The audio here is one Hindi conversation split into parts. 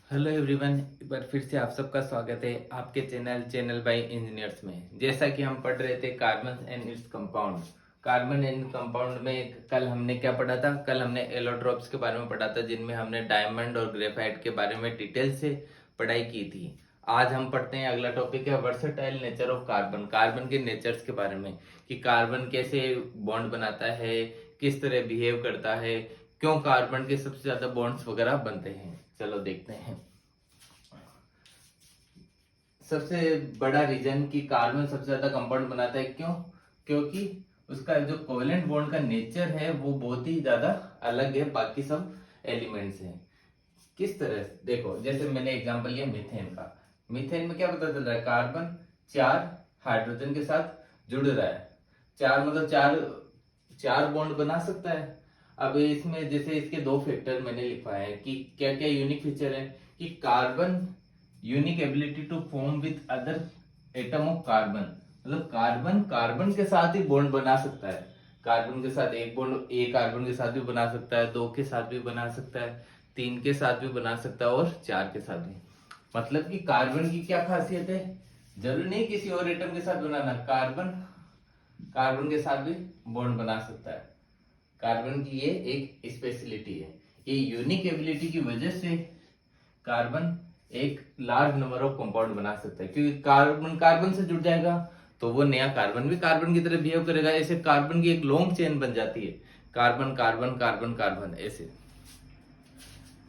हेलो एवरीवन, एक बार फिर से आप सबका स्वागत है आपके चैनल बाय इंजीनियर्स में। जैसा कि हम पढ़ रहे थे carbon and its compound. Carbon and compound में कल हमने क्या पढ़ा था? कल हमने एलोट्रोप्स के बारे में पढ़ा था, जिनमें हमने डायमंड और ग्रेफाइट के बारे में डिटेल से पढ़ाई की थी। आज हम पढ़ते हैं, अगला टॉपिक है versatile nature of carbon. Carbon के नेचर्स के बारे में कि कार्बन कैसे बॉन्ड बनाता है, किस तरह बिहेव करता है, क्यों कार्बन के सबसे ज्यादा बॉन्ड्स वगैरह बनते हैं। चलो देखते हैं। सबसे बड़ा रीजन कि कार्बन सबसे ज्यादा कंपाउंड बनाता है, क्यों? क्योंकि उसका जो कोवेलेंट बॉन्ड का नेचर है वो बहुत ही ज्यादा अलग है बाकी सब एलिमेंट से। किस तरह से? देखो, जैसे मैंने एग्जांपल लिया मीथेन का। मीथेन में क्या पता चल रहा है? कार्बन चार हाइड्रोजन के साथ जुड़ रहा है। चार मतलब चार चार बॉन्ड बना सकता है। अब इसमें जैसे इसके दो फैक्टर मैंने लिखवाए हैं कि क्या क्या यूनिक फीचर है। कि carbon unique ability to form with other atom of carbon, मतलब कार्बन कार्बन के साथ ही बॉन्ड बना सकता है। कार्बन के साथ एक बॉन्ड ए कार्बन के साथ भी बना सकता है, दो के साथ भी बना सकता है, तीन के साथ भी बना सकता है और चार के साथ भी। मतलब कि कार्बन की क्या खासियत है? जरूरी नहीं किसी और एटम के साथ बनाना, कार्बन कार्बन के साथ भी बॉन्ड बना सकता है। कार्बन की ये एक स्पेशलिटी है। ये यूनिक एबिलिटी की वजह से कार्बन एक लार्ज नंबर ऑफ कंपाउंड बना सकता है, क्योंकि कार्बन कार्बन से जुड़ जाएगा तो वो नया कार्बन भी कार्बन की तरह बिहेव करेगा। ऐसे कार्बन की एक लॉन्ग चेन बन जाती है, कार्बन कार्बन कार्बन कार्बन ऐसे।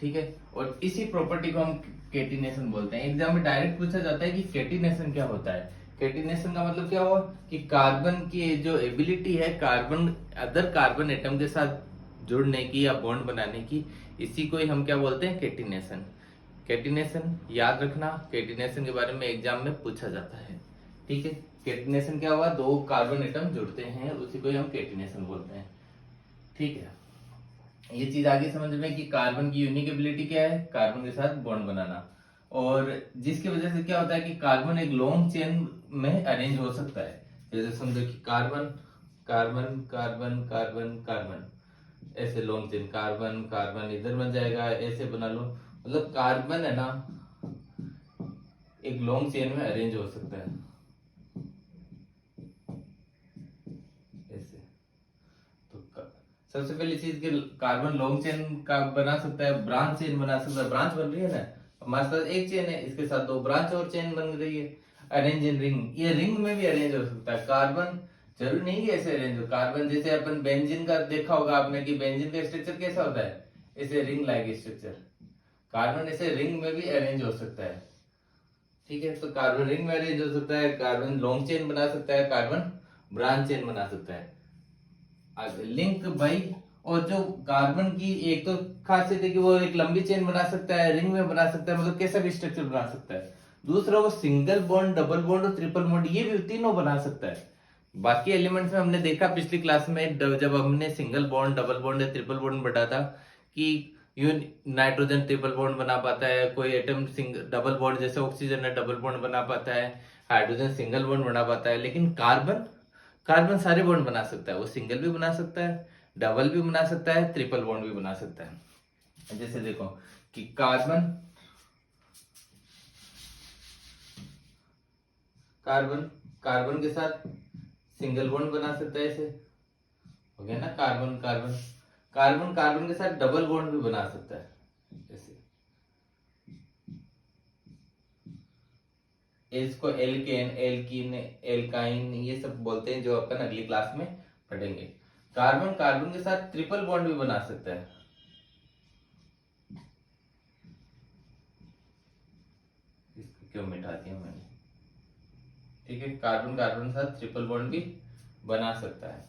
ठीक है, और इसी प्रॉपर्टी को हम केटिनेशन बोलते हैं। एग्जाम में डायरेक्ट पूछा जाता है कि केटिनेशन क्या होता है। केटिनेशन का मतलब क्या हुआ कि कार्बन की जो एबिलिटी है कार्बन अदर कार्बन एटम के साथ जुड़ने की या बॉन्ड बनाने की, इसी को ही हम क्या बोलते हैं? केटिनेशन। केटिनेशन याद रखना, केटिनेशन के बारे में एग्जाम में पूछा जाता है। ठीक है, केटिनेशन क्या हुआ? दो कार्बन एटम जुड़ते हैं, उसी को ही हम केटिनेशन बोलते हैं। ठीक है, ये चीज आगे समझ में कि कार्बन की यूनिक एबिलिटी क्या है? कार्बन के साथ बॉन्ड बनाना। और जिसकी वजह से क्या होता है कि कार्बन एक लॉन्ग चेन में अरेंज हो सकता है। जैसे समझो कि carbon carbon carbon carbon carbon, ऐसे लॉन्ग चेन, कार्बन कार्बन इधर बन जाएगा, ऐसे बना लो। मतलब कार्बन है ना, एक लॉन्ग चेन में अरेंज हो सकता है ऐसे। तो सबसे पहली चीज कि कार्बन लॉन्ग चेन का बना सकता है, ब्रांच चेन बना सकता है। ब्रांच बन रही है ना, हमारे पास एक चेन है, इसके साथ दो ब्रांच और चेन बन रही है। अरेंज इन रिंग, ये रिंग में भी अरेंज हो सकता है। कार्बन जरूरी नहीं कि ऐसे अरेंज हो। कार्बन जैसे अपन बेंजीन का देखा होगा आपने कि बेंजीन का स्ट्रक्चर कैसा होता है? ऐसे रिंग लाइक स्ट्रक्चर। कार्बन ऐसे रिंग में भी अरेंज हो सकता है। ठीक है, तो कार्बन रिंग में अरेंज हो सकता है, कार्बन लॉन्ग चेन बना सकता है, कार्बन ब्रांच चेन बना सकता है। आगे लिंक भाई। और जो कार्बन की एक तो खासियत है कि वो एक लंबी चेन बना सकता है, रिंग में बना सकता है, मतलब कैसा भी स्ट्रक्चर बना सकता है। दूसरा, वो सिंगल बॉन्ड, डबल बॉन्ड और ट्रिपल बॉन्ड ये भी तीनों बना सकता है। बाकी एलिमेंट्स में हमने देखा पिछली क्लास में जब हमने सिंगल बॉन्ड, डबल बॉन्ड या ट्रिपल बॉन्ड बढ़ा था कि यू नाइट्रोजन ट्रिपल बॉन्ड बना पाता है, कोई एटम सिंगल डबल बॉन्ड जैसे ऑक्सीजन है डबल बॉन्ड बना पाता है, हाइड्रोजन सिंगल बॉन्ड बना पाता है। लेकिन कार्बन कार्बन सारे बॉन्ड बना सकता है। वो सिंगल भी बना सकता है, डबल भी बना सकता है, ट्रिपल बॉन्ड भी बना सकता है। जैसे देखो कि कार्बन कार्बन कार्बन के साथ सिंगल बॉन्ड बना सकता है, ऐसे हो गया ना। कार्बन कार्बन कार्बन कार्बन के साथ डबल बॉन्ड भी बना सकता है ऐसे। इसको एल्केन, एल्कीन, एल्काइन ये सब बोलते हैं, जो अपन अगली क्लास में पढ़ेंगे। कार्बन कार्बन के साथ ट्रिपल बॉन्ड भी बना सकता है। इसको क्यों मिटा दिया मैंने? ठीक है, कार्बन कार्बन के साथ ट्रिपल बॉन्ड भी बना सकता है।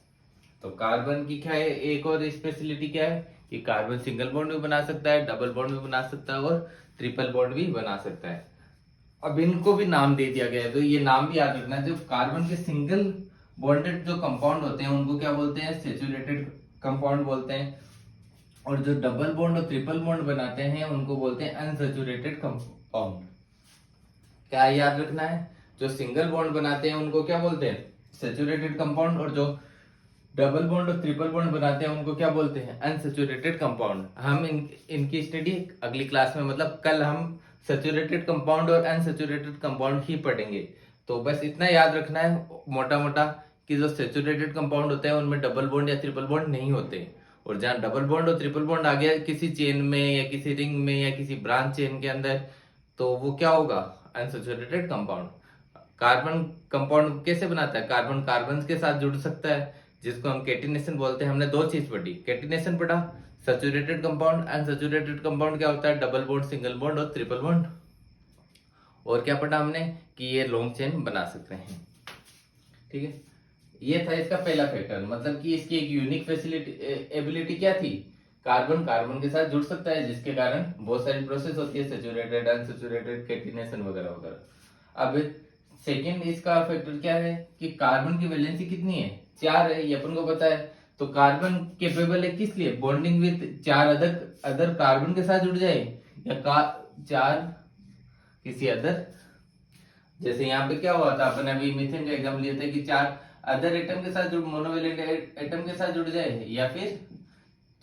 तो कार्बन की क्या है, एक और स्पेशलिटी क्या है कि कार्बन सिंगल बॉन्ड भी बना सकता है, डबल बॉन्ड भी बना सकता है और ट्रिपल बॉन्ड भी बना सकता है। अब इनको भी नाम दे दिया गया है, तो ये नाम भी याद रखना। जो कार्बन के सिंगल बॉन्डेड जो कंपाउंड होते हैं उनको क्या बोलते हैं? सेचुरेटेड कंपाउंड बोलते हैं। और जो डबल बॉन्ड और ट्रिपल बॉन्ड बनाते हैं उनको बोलते हैं अनसेचुरेटेड कंपाउंड। क्या याद रखना है? जो सिंगल बॉन्ड बनाते हैं उनको क्या बोलते हैं? Saturated compound. और जो डबल बॉन्ड और ट्रिपल बॉन्ड बनाते हैं उनको क्या बोलते हैं, अनसैचुरेटेड कंपाउंड। हम इनकी स्टडी अगली क्लास में, मतलब कल हम सैचुरेटेड कंपाउंड और अनसैचुरेटेड कंपाउंड ही पढ़ेंगे। तो बस इतना याद रखना है मोटा मोटा कि जो सैचुरेटेड कंपाउंड होते हैं उनमें डबल बॉन्ड या ट्रिपल बॉन्ड नहीं होते, और जहाँ डबल बॉन्ड और ट्रिपल बॉन्ड आ गया किसी चेन में या किसी रिंग में या किसी ब्रांच चेन के अंदर, तो वो क्या होगा, अनसैचुरेटेड कंपाउंड। कार्बन कंपाउंड कैसे बनाता है, कार्बन कार्बन के साथ जुड़ सकता है, जिसको हम कैटिनेशन बोलते हैं। हमने दो चीज पढ़ी, कैटिनेशन पढ़ा, सैचुरेटेड कंपाउंड। अनसैचुरेटेड कंपाउंड क्या होता है, डबल बॉन्ड, सिंगल बॉन्ड और ट्रिपल बॉन्ड। और क्या पढ़ा हमने कि ये लॉन्ग चेन बना सकते हैं। ठीक है, ये था इसका पहला फैक्टर, मतलब कि इसकी एक यूनिक फैसिलिटी एबिलिटी क्या थी, कार्बन कार्बन के साथ जुड़ सकता है, जिसके कारण बहुत सारी प्रोसेस होती है, सैचुरेटेड, अनसैचुरेटेड, कैटिनेशन वगैरह वगैरह। अब सेकंड इसका फैक्टर क्या है कि कार्बन की वैलेंसी कितनी है, 4 है, ये अपन को पता है। तो कार्बन केपेबल है किस लिए, बॉन्डिंग विद 4 अदर कार्बन के साथ जुड़ जाए, या 4 किसी अदर, जैसे यहाँ पे क्या हुआ था, अपन अभी मीथेन का एग्जाम्पल लिए थे कि 4 अदर एटम के साथ जुड़, मोनोवेलेंट एटम के साथ जुड़ जाए, या फिर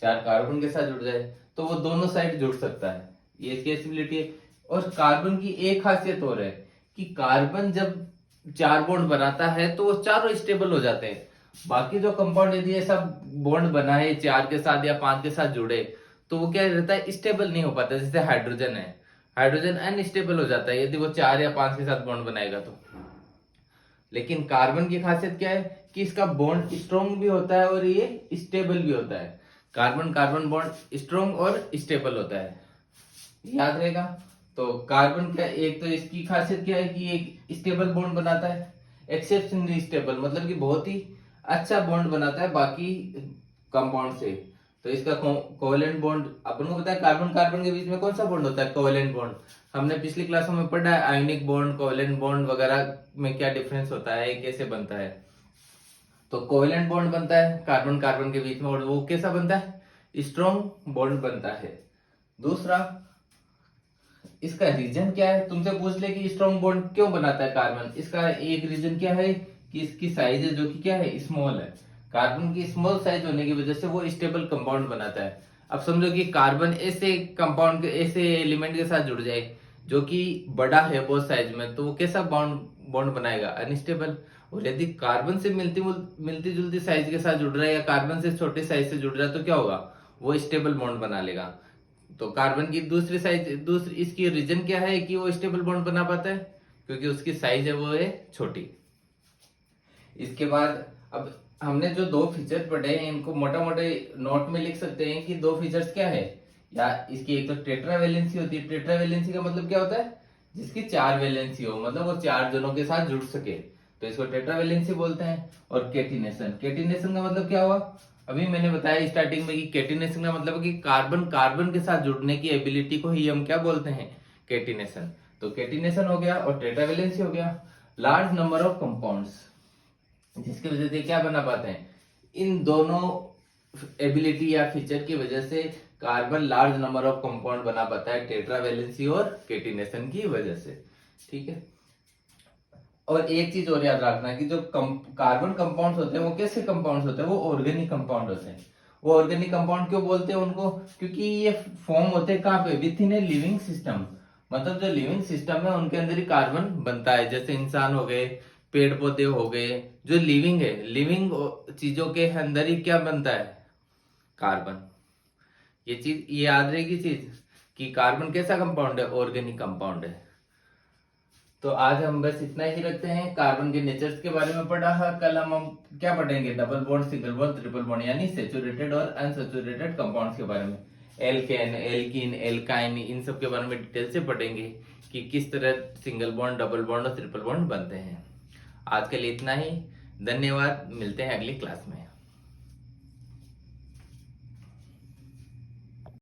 4 कार्बन के साथ जुड़ जाए, तो वो दोनों साइड जुड़ सकता है, ये इसकी एबिलिटी है। और कार्बन की एक खासियत और है कि कार्बन जब 4 बॉन्ड बनाता है तो वो चारों स्टेबल हो जाते हैं। बाकी जो कंपाउंड यदि ऐसा बॉन्ड बनाए 4 के साथ या 5 के साथ जुड़े, तो वो क्या रहता है, स्टेबल नहीं हो पाता। जैसे हाइड्रोजन है, हाइड्रोजन अनस्टेबल हो जाता है यदि वो 4 या 5 के साथ बॉन्ड बनाएगा तो। लेकिन कार्बन की खासियत क्या है कि इसका बॉन्ड स्ट्रॉन्ग भी होता है और ये स्टेबल भी होता है। कार्बन कार्बन बॉन्ड स्ट्रॉन्ग और स्टेबल होता है, याद रहेगा। तो कार्बन का एक तो इसकी खासियत क्या है कि एक स्टेबल बॉन्ड बनाता है, एक्सेप्शनली स्टेबल, मतलब कि बहुत ही अच्छा बॉन्ड बनाता है बाकी कंपाउंड से। तो इसका कोवेलेंट बॉन्ड, अपन को पता है कार्बन कार्बन के बीच में कौन सा बॉन्ड होता है, कोवेलेंट बॉन्ड। हमने पिछली क्लासों में पढ़ा है आयोनिक बॉन्ड, कोवेलेंट बॉन्ड वगैरह में क्या डिफरेंस होता है, कैसे बनता है। तो कोवेलेंट बॉन्ड बनता है कार्बन कार्बन के बीच में, और वो कैसा बनता है, स्ट्रॉन्ग बॉन्ड बनता है। दूसरा, इसका रीजन क्या है, तुमसे पूछ ले कि स्ट्रॉन्ग बॉन्ड क्यों बनाता है कार्बन, इसका एक रीजन क्या है कि इसकी साइज है जो कि क्या है, स्मॉल है। कार्बन की स्मॉल साइज होने की वजह से वो स्टेबल कंपाउंड बनाता है। अब समझो कि कार्बन ऐसे कंपाउंड के, ऐसे एलिमेंट के साथ जुड़ जाए जो कि बड़ा है बहुत साइज में, तो वो कैसा बॉन्ड बनाएगा, अनस्टेबल। और यदि कार्बन से मिलती जुलती साइज के साथ जुड़ रहा है या कार्बन से छोटे साइज से जुड़ रहा है, तो क्या होगा, वो स्टेबल बॉन्ड बना लेगा। तो कार्बन की दूसरी इसकी रीजन क्या है कि वो स्टेबल बॉन्ड बना पाता है, क्योंकि उसकी साइज है वो है छोटी। इसके बाद अब हमने जो 2 फीचर पढ़े हैं इनको मोटा मोटे नोट में लिख सकते हैं कि 2 फीचर्स क्या है, या इसकी एक तो टेट्रा वैलेंसी होती है। टेट्रा वैलेंसी का मतलब क्या होता है, जिसकी 4 वैलेंसी हो, मतलब वो 4 जनों के साथ जुड़ सके, तो इसको टेट्रा वैलेंसी बोलते हैं। और कैटिनेशन, कैटिनेशन का मतलब क्या हुआ, अभी मैंने बताया स्टार्टिंग में कि कैटिनेशन का मतलब है कि कार्बन कार्बन के साथ जुड़ने की एबिलिटी को ही हम क्या बोलते हैं, कैटिनेशन। तो कैटिनेशन हो गया और टेट्रा वैलेंसी हो गया। लार्ज नंबर ऑफ कंपाउंड्स, जिसकी वजह से क्या बना पाते हैं, इन दोनों एबिलिटी या फीचर की वजह से carbon large number of compound बना पाता है, टेट्रा वैलेंसी और कैटिनेशन की वजह से। ठीक है, और एक चीज और याद रखना कि जो कार्बन कंपाउंड्स होते हैं वो कैसे कंपाउंड्स होते हैं, वो ऑर्गेनिक कंपाउंड होते हैं। वो ऑर्गेनिक कंपाउंड क्यों बोलते हैं उनको, क्योंकि ये फॉर्म होते हैं कहाँ पे, with in a living system. मतलब जो लिविंग सिस्टम है उनके अंदर ही कार्बन बनता है, जैसे इंसान हो गए, पेड़ पौधे हो गए, जो लिविंग है, लिविंग चीजों के अंदर ही क्या बनता है, कार्बन। ये चीज ये याद रहेगी चीज कि कार्बन कैसा कंपाउंड है, ऑर्गेनिक कंपाउंड है। तो आज हम बस इतना ही रखते हैं, कार्बन के नेचर्स के बारे में पढ़ा है। कल हम क्या पढ़ेंगे, double bond, single bond, triple bond, यानी सैचुरेटेड और अनसैचुरेटेड कंपाउंड्स के बारे में, एल्केन, एल्कीन, एल्काइन, इन सब के बारे में डिटेल से पढ़ेंगे कि किस तरह सिंगल बॉन्ड, डबल बॉन्ड और ट्रिपल बॉन्ड बनते हैं। आज के लिए इतना ही, धन्यवाद, मिलते हैं अगली क्लास में।